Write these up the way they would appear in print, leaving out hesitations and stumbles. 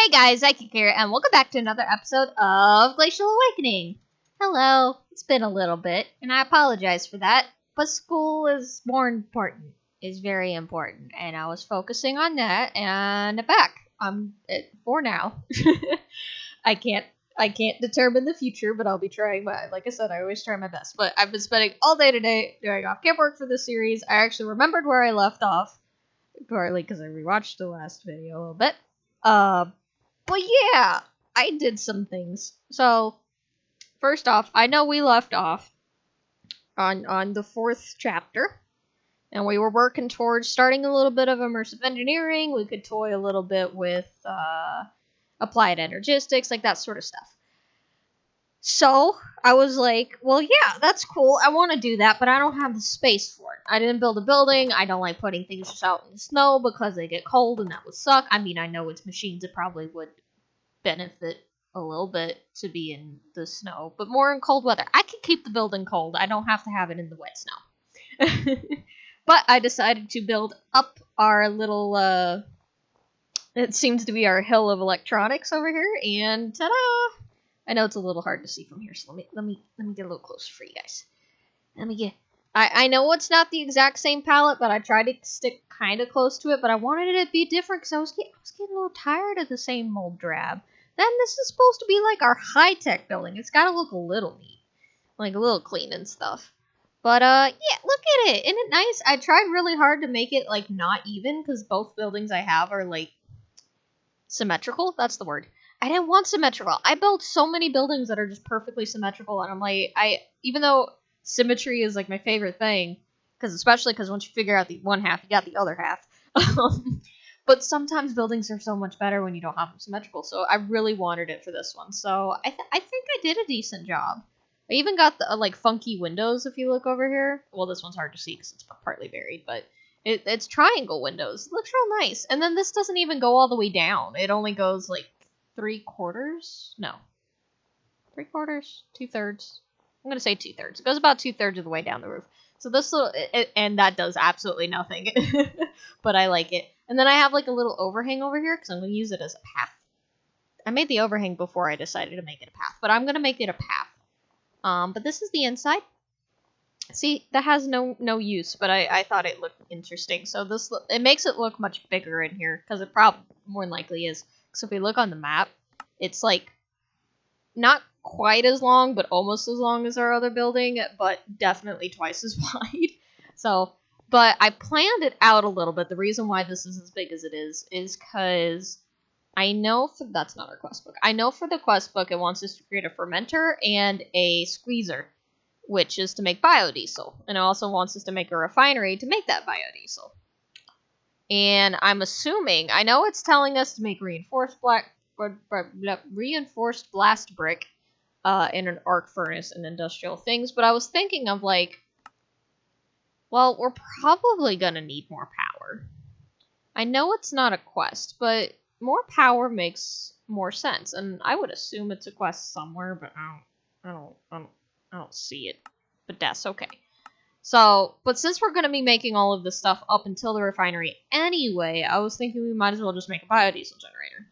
Hey guys, Ike here, and welcome back to another episode of Glacial Awakening. Hello, it's been a little bit, and I apologize for that, but school is more important, is very important, and I was focusing on that, and I'm back. For now. I can't determine the future, but I'll be trying like I said, I always try my best, but I've been spending all day today doing off-camp work for this series. I actually remembered where I left off, partly because I rewatched the last video a little bit. But yeah, I did some things. So, first off, I know we left off on the 4th chapter, and we were working towards starting a little bit of immersive engineering. We could toy a little bit with applied energistics, like that sort of stuff. So, I was like, well, yeah, that's cool. I want to do that, but I don't have the space for it. I didn't build a building. I don't like putting things just out in the snow because they get cold, and that would suck. I mean, I know it's machines. It probably would benefit a little bit to be in the snow, but more in cold weather. I can keep the building cold. I don't have to have it in the wet snow. But I decided to build up our little, it seems to be our hill of electronics over here, and ta-da! I know it's a little hard to see from here, so let me get a little closer for you guys. I know it's not the exact same palette, but I tried to stick kind of close to it, but I wanted it to be different because I was getting a little tired of the same mold drab. Then this is supposed to be like our high-tech building. It's got to look a little neat, like a little clean and stuff. But yeah, look at it. Isn't it nice? I tried really hard to make it like not even because both buildings I have are like symmetrical. That's the word. I didn't want symmetrical. I built so many buildings that are just perfectly symmetrical, and I'm like, even though symmetry is like my favorite thing, especially because once you figure out the one half, you got the other half. But sometimes buildings are so much better when you don't have them symmetrical, so I really wanted it for this one. So I think I did a decent job. I even got the like funky windows if you look over here. Well, this one's hard to see because it's partly buried, but it's triangle windows. It looks real nice. And then this doesn't even go all the way down. It only goes like 3/4? No. 3/4? 2/3? I'm going to say 2/3. It goes about 2/3 of the way down the roof. So this little, and that does absolutely nothing. But I like it. And then I have like a little overhang over here because I'm going to use it as a path. I made the overhang before I decided to make it a path, but I'm going to make it a path. But this is the inside. See, that has no use, but I thought it looked interesting. So it makes it look much bigger in here because it probably more than likely is. So if we look on the map, it's like not quite as long, but almost as long as our other building, but definitely twice as wide. So, but I planned it out a little bit. The reason why this is as big as it is because I know that's not our quest book. I know for the quest book, it wants us to create a fermenter and a squeezer, which is to make biodiesel. And it also wants us to make a refinery to make that biodiesel. And I'm assuming, I know it's telling us to make reinforced blast brick in an arc furnace and industrial things, but I was thinking of like, well, we're probably gonna need more power. I know it's not a quest, but more power makes more sense, and I would assume it's a quest somewhere, but I don't see it. But that's okay. So, but since we're going to be making all of this stuff up until the refinery anyway, I was thinking we might as well just make a biodiesel generator.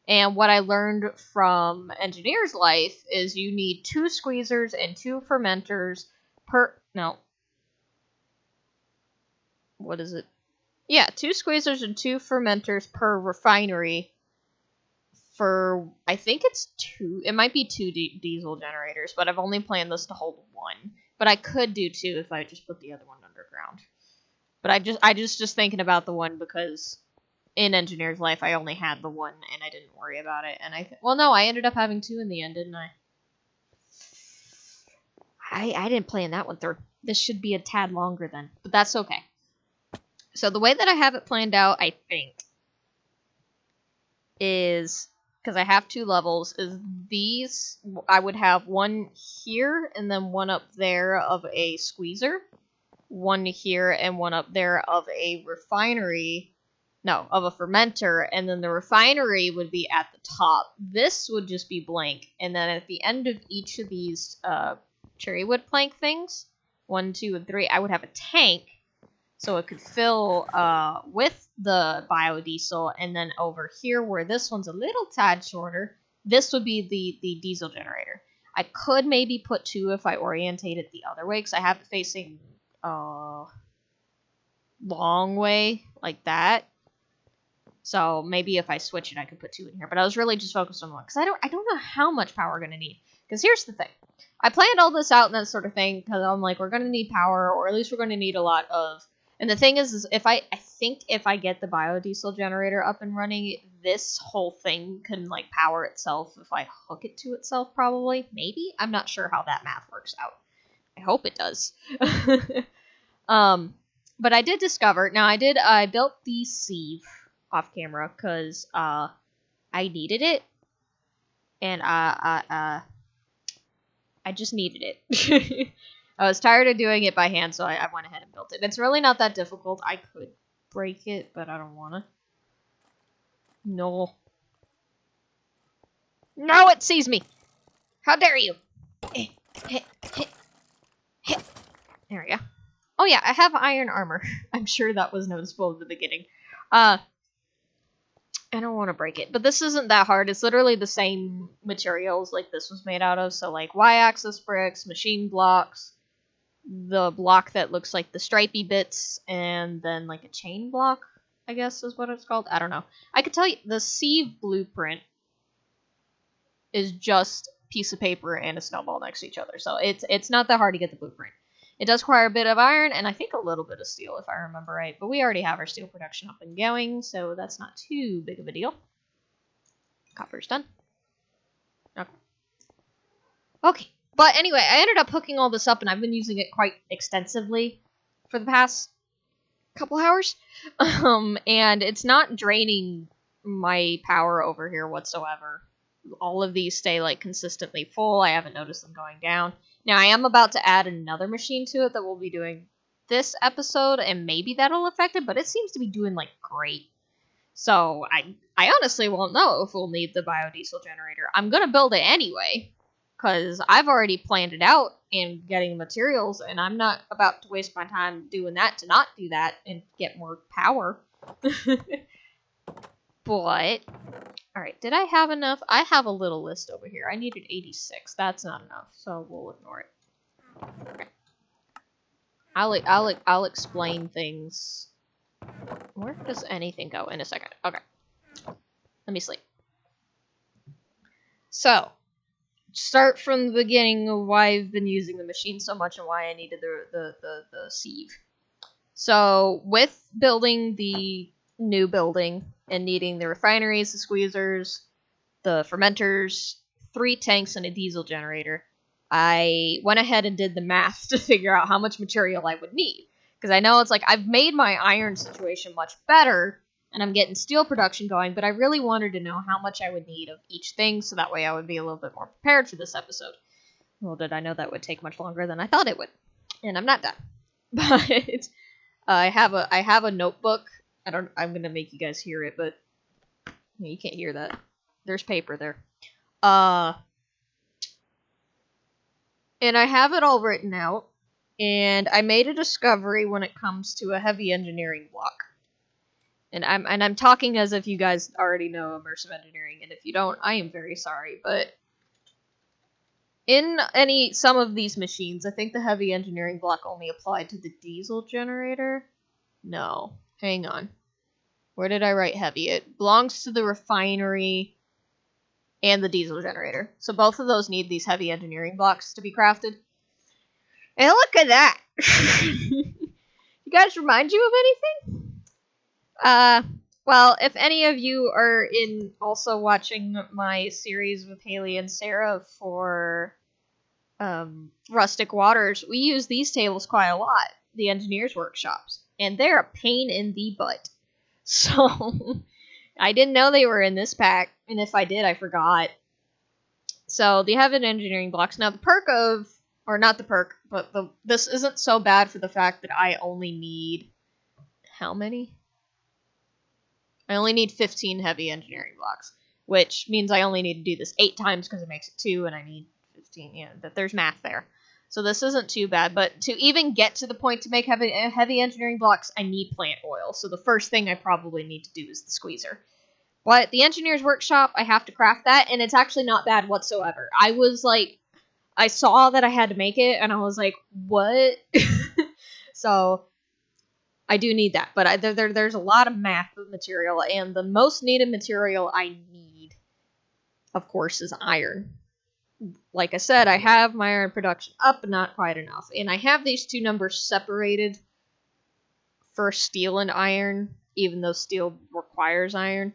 And what I learned from Engineer's Life is you need 2 squeezers and 2 fermenters what is it? Yeah, 2 squeezers and 2 fermenters per refinery for, I think it's 2, it might be 2 diesel generators, but I've only planned this to hold 1. But I could do 2 if I just put the other one underground. But I just thinking about the one because in Engineer's Life I only had the 1 and I didn't worry about it. And I ended up having 2 in the end, didn't I? I didn't plan that one through. This should be a tad longer then, but that's okay. So the way that I have it planned out, I think, is, because I have 2 levels, is these, I would have 1 here and then 1 up there of a squeezer, 1 here and 1 up there of a refinery, of a fermenter, and then the refinery would be at the top. This would just be blank, and then at the end of each of these cherry wood plank things, 1, 2, and 3, I would have a tank. so it could fill with the biodiesel, and then over here where this one's a little tad shorter, this would be the diesel generator. I could maybe put 2 if I orientate it the other way, because I have it facing long way like that. So maybe if I switch it, I could put 2 in here. But I was really just focused on 1, because I don't know how much power we're gonna need. Because here's the thing, I planned all this out and that sort of thing because I'm like, we're gonna need power, or at least we're gonna need a lot of. And the thing is if I think if I get the biodiesel generator up and running, this whole thing can like power itself if I hook it to itself. Probably, maybe. I'm not sure how that math works out. I hope it does. But I did discover. Now I built the sieve off camera because I needed it, and I just needed it. I was tired of doing it by hand, so I went ahead and built it. It's really not that difficult. I could break it, but I don't want to. No. No, it sees me. How dare you? There we go. Oh yeah, I have iron armor. I'm sure that was noticeable at the beginning. I don't want to break it, but this isn't that hard. It's literally the same materials like this was made out of. So like y-axis bricks, machine blocks, the block that looks like the stripey bits, and then like a chain block, I guess is what it's called. I don't know. I could tell you the sieve blueprint is just a piece of paper and a snowball next to each other. So it's not that hard to get the blueprint. It does require a bit of iron, and I think a little bit of steel, if I remember right. But we already have our steel production up and going, so that's not too big of a deal. Copper's done. Okay. But anyway, I ended up hooking all this up, and I've been using it quite extensively for the past couple hours. And it's not draining my power over here whatsoever. All of these stay, like, consistently full. I haven't noticed them going down. Now, I am about to add another machine to it that we'll be doing this episode, and maybe that'll affect it, but it seems to be doing, like, great. So, I honestly won't know if we'll need the biodiesel generator. I'm gonna build it anyway, because I've already planned it out and getting materials, and I'm not about to waste my time doing that to not do that and get more power. But, alright, did I have enough? I have a little list over here. I needed 86. That's not enough, so we'll ignore it. Okay. I'll explain things. Where does anything go? In a second. Okay. Let me sleep. So, start from the beginning of why I've been using the machine so much and why I needed the sieve. So, with building the new building and needing the refineries, the squeezers, the fermenters, 3 tanks, and a diesel generator, I went ahead and did the math to figure out how much material I would need. Because I know it's like, I've made my iron situation much better, and I'm getting steel production going, but I really wanted to know how much I would need of each thing, so that way I would be a little bit more prepared for this episode. Well, did I know that would take much longer than I thought it would. And I'm not done. But I have a notebook. I'm gonna make you guys hear it, but you can't hear that. There's paper there. And I have it all written out, and I made a discovery when it comes to a heavy engineering block. And I'm talking as if you guys already know immersive engineering, and if you don't, I am very sorry, but in some of these machines, I think the heavy engineering block only applied to the diesel generator. No, hang on. Where did I write heavy? It belongs to the refinery and the diesel generator. So both of those need these heavy engineering blocks to be crafted. And look at that! You guys remind you of anything? Well, if any of you are also watching my series with Haley and Sarah for Rustic Waters, we use these tables quite a lot, the engineers' workshops, and they're a pain in the butt. So, I didn't know they were in this pack, and if I did, I forgot. So, they have an engineering blocks. Now, the perk of, or not the perk, but this isn't so bad for the fact that I only need, how many? I only need 15 heavy engineering blocks, which means I only need to do this 8 times because it makes it 2, and I need 15, that there's math there. So this isn't too bad, but to even get to the point to make heavy engineering blocks, I need plant oil. So the first thing I probably need to do is the squeezer. But the engineer's workshop, I have to craft that, and it's actually not bad whatsoever. I was like, I saw that I had to make it, and I was like, what? So I do need that, but there's a lot of math material, and the most needed material I need, of course, is iron. Like I said, I have my iron production up, but not quite enough. And I have these two numbers separated for steel and iron, even though steel requires iron.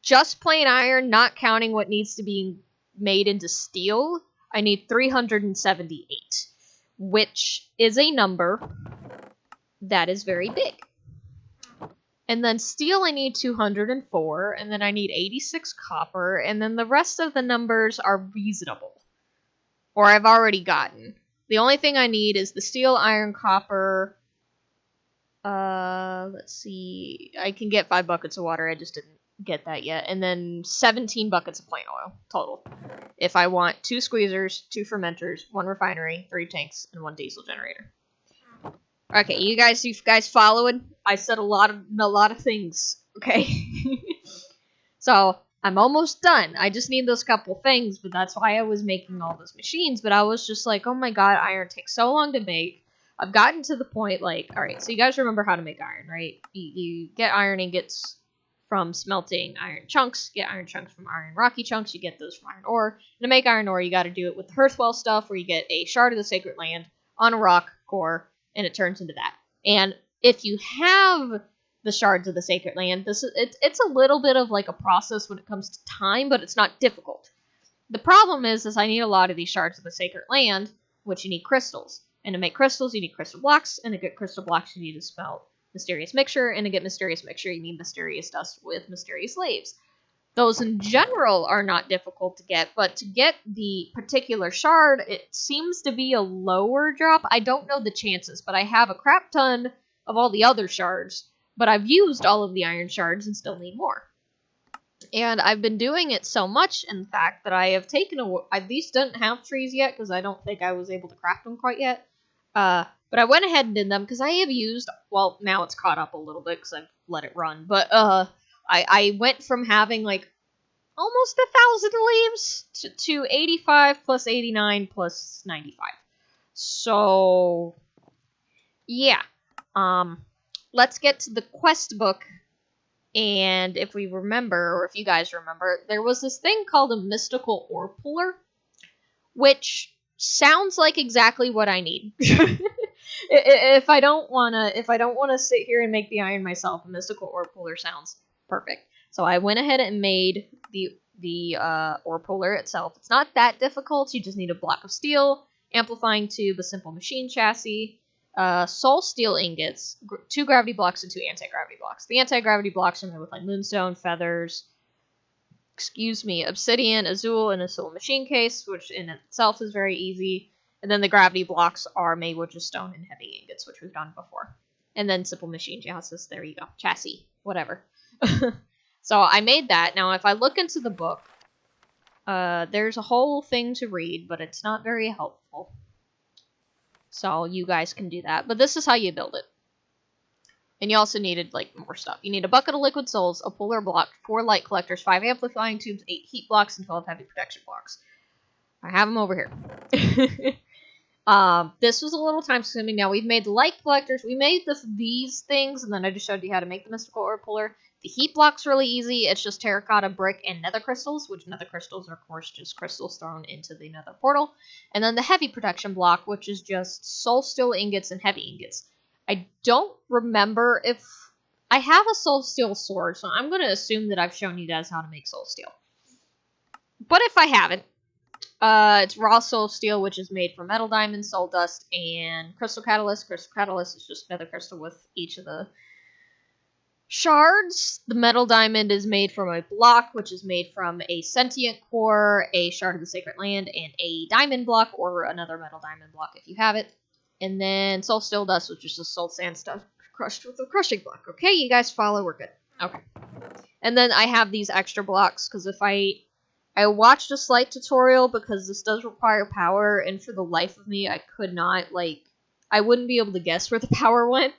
Just plain iron, not counting what needs to be made into steel, I need 378, which is a number that is very big. And then steel I need 204, and then I need 86 copper, and then the rest of the numbers are reasonable. Or I've already gotten. The only thing I need is the steel, iron, copper. Let's see. I can get 5 buckets of water, I just didn't get that yet. And then 17 buckets of plant oil total. If I want 2 squeezers, 2 fermenters, 1 refinery, 3 tanks, and 1 diesel generator. Okay, you guys following? I said a lot of things. Okay. So I'm almost done. I just need those couple things, but that's why I was making all those machines. But I was just like, oh my god, iron takes so long to make. I've gotten to the point, like, alright, so you guys remember how to make iron, right? You get iron ingots from smelting iron chunks, get iron chunks from iron rocky chunks, you get those from iron ore. And to make iron ore, you gotta do it with the Hearthwell stuff, where you get a shard of the sacred land on a rock core, and it turns into that. And if you have the shards of the sacred land, it's a little bit of like a process when it comes to time, but it's not difficult. The problem is I need a lot of these shards of the sacred land, which you need crystals. And to make crystals, you need crystal blocks, and to get crystal blocks, you need to smelt mysterious mixture, and to get mysterious mixture, you need mysterious dust with mysterious leaves. Those in general are not difficult to get, but to get the particular shard, it seems to be a lower drop. I don't know the chances, but I have a crap ton of all the other shards, but I've used all of the iron shards and still need more. And I've been doing it so much, in fact, that I have taken these don't have trees yet, because I don't think I was able to craft them quite yet. But I went ahead and did them, because I have used, well, now it's caught up a little bit, because I've let it run, but, I went from having, like, almost 1,000 leaves to 85 plus 89 plus 95. So, yeah. Let's get to the quest book. And if we remember, or if you guys remember, there was this thing called a mystical ore puller, which sounds like exactly what I need. If I don't wanna sit here and make the iron myself, a mystical ore puller sounds perfect. So I went ahead and made the ore puller itself. It's not that difficult. You just need a block of steel, amplifying tube, a simple machine chassis, soul steel ingots, 2 gravity blocks, and 2 anti-gravity blocks. The anti-gravity blocks are made with like moonstone, feathers, obsidian, azul, and a soul machine case, which in itself is very easy. And then the gravity blocks are made with just stone and heavy ingots, which we've done before. And then simple machine chassis. There you go. Chassis. Whatever. So I made that. Now, if I look into the book, there's a whole thing to read, but it's not very helpful. So you guys can do that. But this is how you build it. And you also needed, like, more stuff. You need a bucket of liquid souls, a puller block, 4 light collectors, 5 amplifying tubes, 8 heat blocks, and 12 heavy protection blocks. I have them over here. This was a little time consuming. Now, we've made the light collectors. We made these things, and then I just showed you how to make the mystical ore puller. The heat block's really easy. It's just terracotta, brick, and nether crystals, which nether crystals are, of course, just crystals thrown into the nether portal. And then the heavy protection block, which is just soul steel ingots and heavy ingots. I don't remember if... I have a soul steel sword, so I'm going to assume that I've shown you guys how to make soul steel. But if I haven't, it's raw soul steel, which is made from metal diamond, soul dust, and crystal catalyst. Crystal catalyst is just nether crystal with each of the shards. The metal diamond is made from a block, which is made from a sentient core, a shard of the sacred land, and a diamond block, or another metal diamond block if you have it. And then soul steel dust, which is just soul sand stuff crushed with a crushing block. Okay, you guys follow, we're good. Okay. And then I have these extra blocks, because if I I watched a slight tutorial because this does require power, and for the life of me, I could not, like, I wouldn't be able to guess where the power went.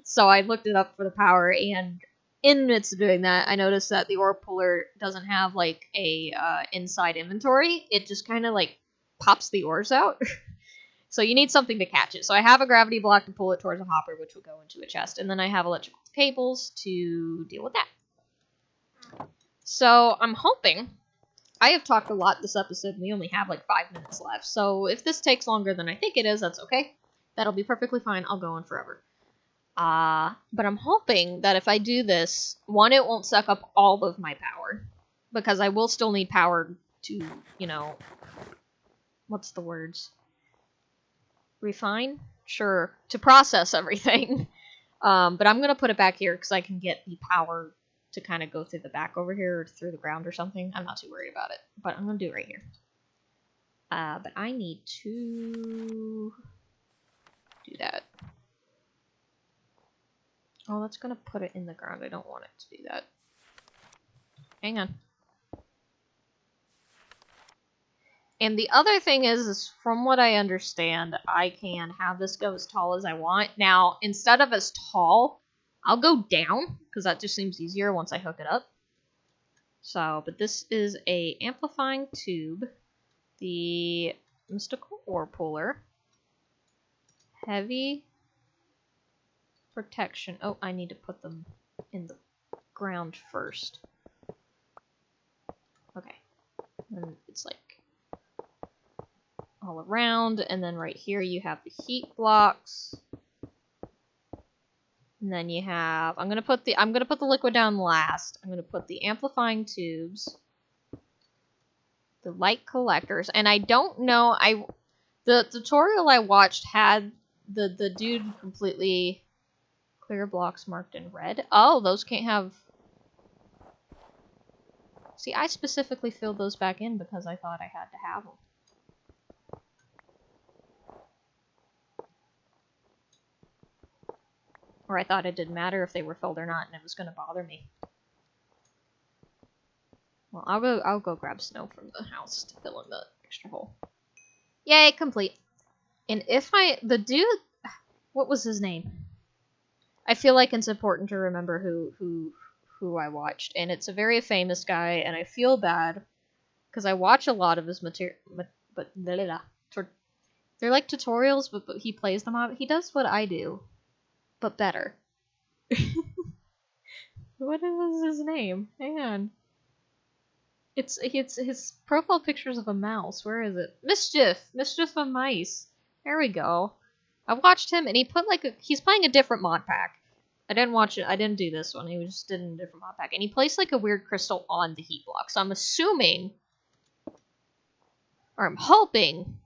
So I looked it up for the power, and in the midst of doing that, I noticed that the ore puller doesn't have, like, a inside inventory. It just kind of, like, pops the ores out. So you need something to catch it. So I have a gravity block to pull it towards a hopper, which will go into a chest, and then I have electrical cables to deal with that. So I'm hoping... I have talked a lot this episode, and we only have like 5 minutes left, so if this takes longer than I think it is, that's okay. That'll be perfectly fine. I'll go on forever. But I'm hoping that if I do this, one, it won't suck up all of my power, because I will still need power to, you know, what's the words? Refine? Sure. To process everything. But I'm going to put it back here, because I can get the power to kind of go through the back over here or through the ground or something. I'm not too worried about it, but I'm going to do it right here. But I need to do that. Oh, that's going to put it in the ground. I don't want it to do that. Hang on. And the other thing is from what I understand, I can have this go as tall as I want. Now, instead of as tall, I'll go down, because that just seems easier once I hook it up. So, but this is a amplifying tube, the mystical ore puller, heavy protection. Oh, I need to put them in the ground first. Okay. And it's like all around, and then right here you have the heat blocks. And then you have, I'm gonna put the liquid down last. I'm gonna put the amplifying tubes, the light collectors, and I don't know, the tutorial I watched had the dude completely clear blocks marked in red. Oh, those can't have. See, I specifically filled those back in because I thought I had to have them. Or I thought it didn't matter if they were filled or not, and it was going to bother me. Well, I'll go grab snow from the house to fill in the extra hole. Yay, complete. And if the dude, what was his name? I feel like it's important to remember who I watched, and it's a very famous guy, and I feel bad because I watch a lot of his material, but they're like tutorials, but he plays them out. He does what I do. But better. What was his name? Hang on. It's his profile pictures of a mouse. Where is it? Mischief of Mice. There we go. I watched him, and he put like he's playing a different mod pack. I didn't watch it. I didn't do this one. He just did a different mod pack, and he placed like a weird crystal on the heat block. So I'm assuming, or I'm hoping,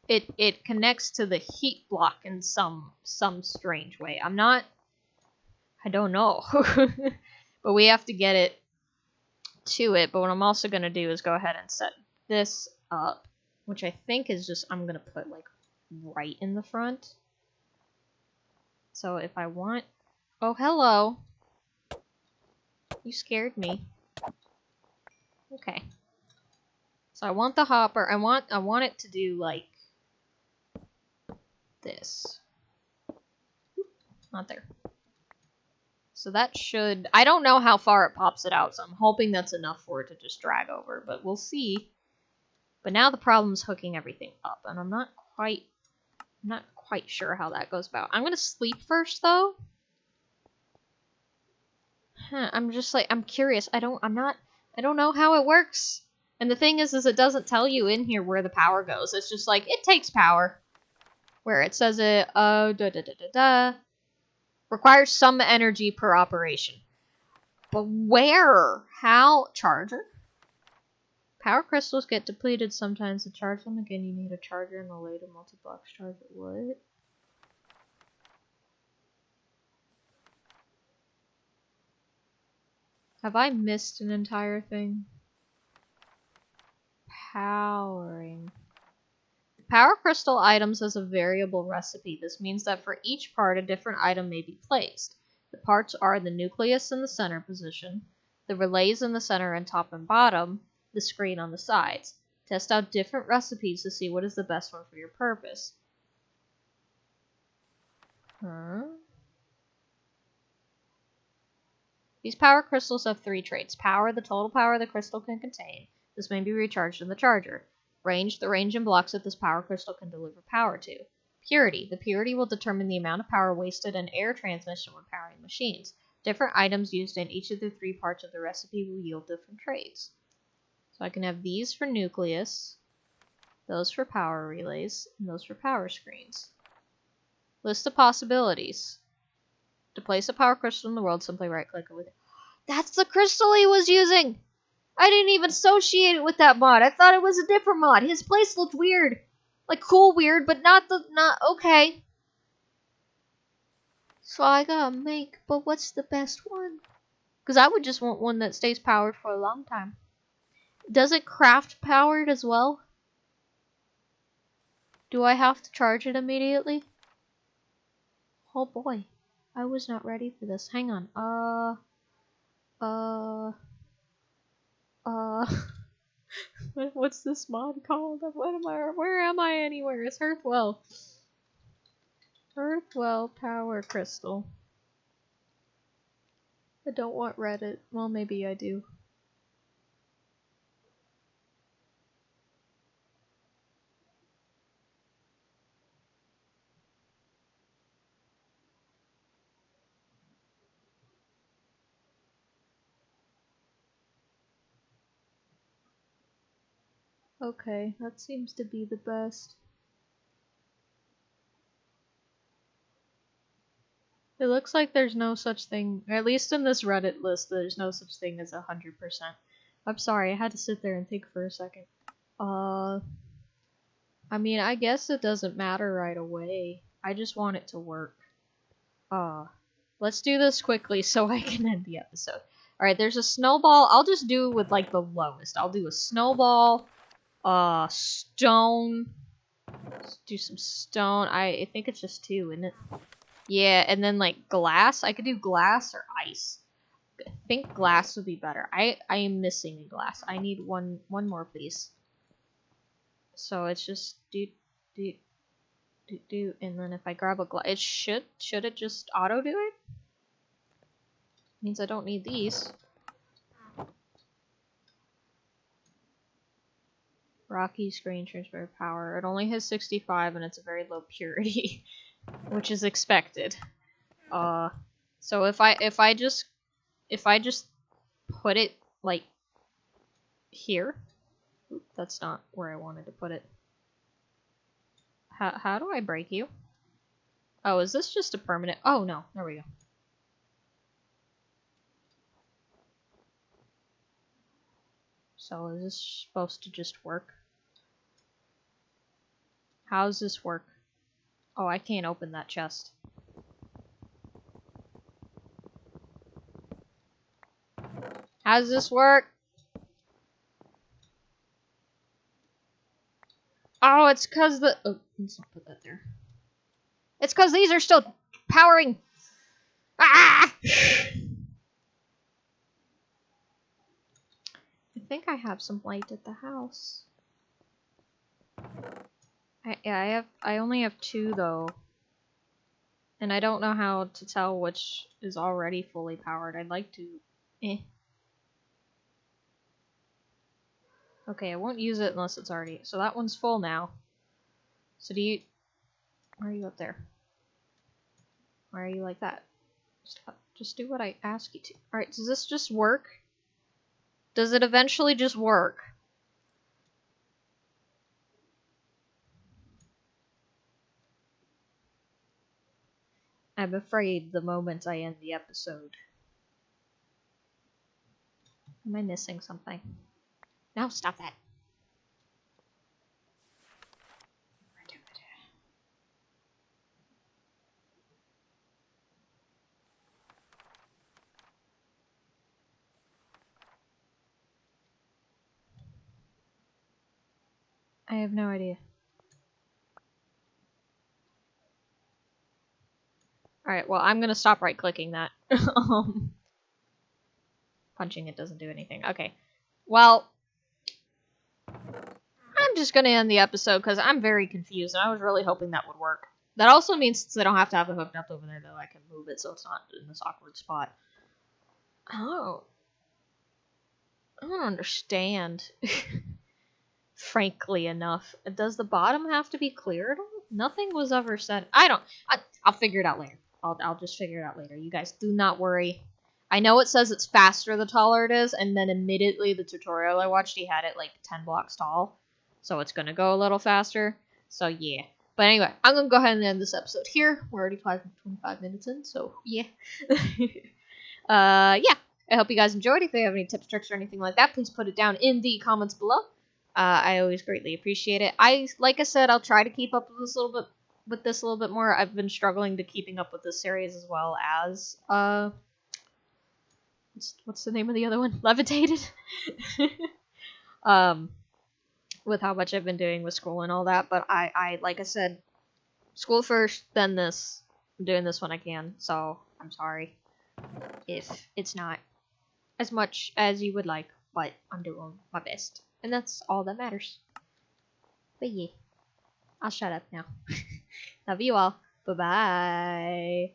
it connects to the heat block in some strange way. I don't know. But we have to get it to it. But what I'm also going to do is go ahead and set this up, which I think is just, I'm going to put like right in the front. So if I want, oh, hello. You scared me. Okay. So I want the hopper. I want it to do like this. Not there. So that should, I don't know how far it pops it out, so I'm hoping that's enough for it to just drag over, but we'll see. But now the problem's hooking everything up, and I'm not quite sure how that goes about. I'm gonna sleep first though. I'm just like, I'm curious. I don't know how it works. And the thing is it doesn't tell you in here where the power goes. It's just like, it takes power. Where it says it, requires some energy per operation. But where? How? Charger? Power crystals get depleted sometimes. To charge them again, you need a charger and a later multi-block charger. What? Have I missed an entire thing? Powering. Power crystal items has a variable recipe. This means that for each part, a different item may be placed. The parts are the nucleus in the center position, the relays in the center and top and bottom, the screen on the sides. Test out different recipes to see what is the best one for your purpose. These power crystals have 3 traits. Power, the total power the crystal can contain. This may be recharged in the charger. Range, the range and blocks that this power crystal can deliver power to. Purity, the purity will determine the amount of power wasted in air transmission when powering machines. Different items used in each of the 3 parts of the recipe will yield different traits. So I can have these for nucleus, those for power relays, and those for power screens. List of possibilities. To place a power crystal in the world, simply right-click with it. That's the crystal he was using! I didn't even associate it with that mod. I thought it was a different mod. His place looked weird. Like, cool weird, but not okay. So I gotta make, but what's the best one? Because I would just want one that stays powered for a long time. Does it craft powered as well? Do I have to charge it immediately? Oh boy. I was not ready for this. Hang on. What's this mod called? Where am I anywhere? It's Hearthwell. Hearthwell Power Crystal. I don't want Reddit. Well, maybe I do. Okay, that seems to be the best. It looks like there's no such thing, at least in this Reddit list, there's no such thing as 100%. I'm sorry, I had to sit there and think for a second. I mean, I guess it doesn't matter right away. I just want it to work. Let's do this quickly so I can end the episode. Alright, there's a snowball. I'll just do it with, like, the lowest. I'll do a snowball, stone. Let's do some stone. I think it's just 2, isn't it? Yeah, and then, like, glass. I could do glass or ice. I think glass would be better. I am missing a glass. I need one more, please. So it's just do, and then if I grab a glass, it should it just auto do it? Means I don't need these. Rocky screen transfer power. It only has 65 and it's a very low purity, which is expected. So if I just put it like here, oop, that's not where I wanted to put it. How do I break you? Oh, is this just a permanent? Oh no, there we go. So is this supposed to just work? How does this work? Oh, I can't open that chest. How does this work? Oh, it's because the... Oh, let's not put that there. It's because these are still powering. Ah! I think I have some light at the house. I only have 2 though. And I don't know how to tell which is already fully powered. I'd like to... Okay, I won't use it unless it's already... So that one's full now. So do you... Why are you up there? Why are you like that? Just do what I ask you to. Alright, does this just work? Does it eventually just work? I'm afraid the moment I end the episode. Am I missing something? No, stop that. I have no idea. Alright, well, I'm gonna stop right-clicking that. Punching it doesn't do anything. Okay. Well, just gonna end the episode because I'm very confused, and I was really hoping that would work. That also means since I don't have to have it hooked up over there, though, I can move it so it's not in this awkward spot. Oh. I don't understand. Frankly enough. Does the bottom have to be cleared? Nothing was ever said. I'll figure it out later. I'll just figure it out later. You guys do not worry. I know it says it's faster the taller it is, and then immediately the tutorial I watched, he had it like 10 blocks tall. So it's gonna go a little faster. So yeah. But anyway, I'm gonna go ahead and end this episode here. We're already 25 minutes in, so yeah. Yeah. I hope you guys enjoyed. If you have any tips, tricks, or anything like that, please put it down in the comments below. I always greatly appreciate it. Like I said, I'll try to keep up with this a little bit more. I've been struggling to keeping up with this series as well as what's the name of the other one? Levitated. With how much I've been doing with school and all that, but I like I said, school first, then this. I'm doing this when I can, so I'm sorry if it's not as much as you would like, but I'm doing my best. And that's all that matters. But yeah, I'll shut up now. Love you all. Bye-bye.